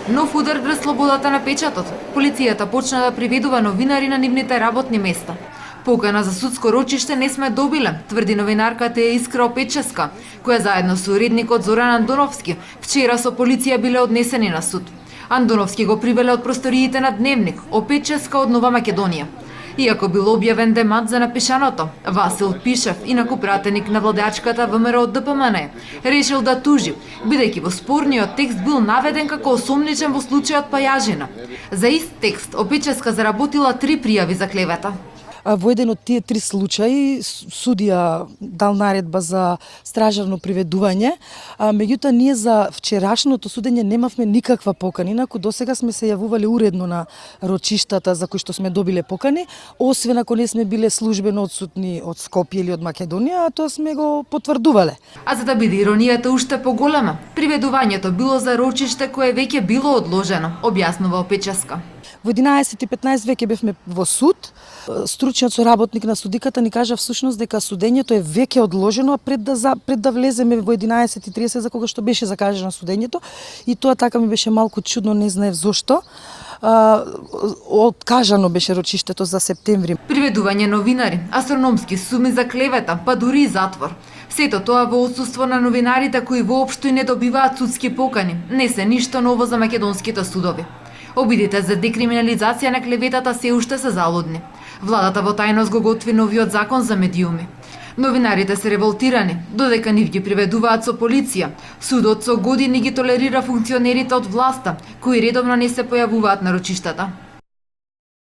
Нов удар врз слободата на печатот. Полицијата почна да приведува новинари на нивните работни места. Покана за судско рочиште не сме добиле, тврди новинарката Искра Опеческа, која заедно со уредникот Зоран Андоновски вчера со полиција биле однесени на суд. Андоновски го привеле од просториите на Дневник, Опеческа од Нова Македонија. Иако бил објавен демат за напишаното, Васил Пишев, инаку пратеник на владеачката ВМРО ДПМН, решил да тужи, бидејќи во спорниот текст бил наведен како осомничен во случајот Пајажина. За ист текст Опеческа заработила 3 пријави за клевета. Во еден од тие 3 случаи судија дал наредба за стражарно приведување, меѓутоа ние за вчерашното судење немавме никаква покана. Инаку досега сме се јавувале уредно на рочиштата за кои што сме добиле покани, освен ако не сме биле службено одсутни од Скопје или од Македонија, а тоа сме го потврдувале. А за да биде иронијата уште поголема, приведувањето било за рочиште кое веќе било одложено, објаснува Опеческа. Во 11:15 веќе бевме во суд. Стручниот соработник на судиката ни кажа всушност дека судењето е веќе одложено пред да влеземе во 11:30 за кога што беше закажано судењето, и тоа така ми беше малку чудно, не знаев зошто. Откажано беше рочиштето за септември. Приведување новинари, астрономски суми за клевета, па дури и затвор. Сето тоа во отсуство на новинарите кои воопшто и не добиваат судски покани, не се ништо ново за македонските судови. Обидите за декриминализација на клеветата се уште се залудни. Владата во тајност го готви новиот закон за медиуми. Новинарите се револтирани, додека нив ги приведуваат со полиција. Судот со години ги толерира функционерите од власта, кои редовно не се појавуваат на рочиштата.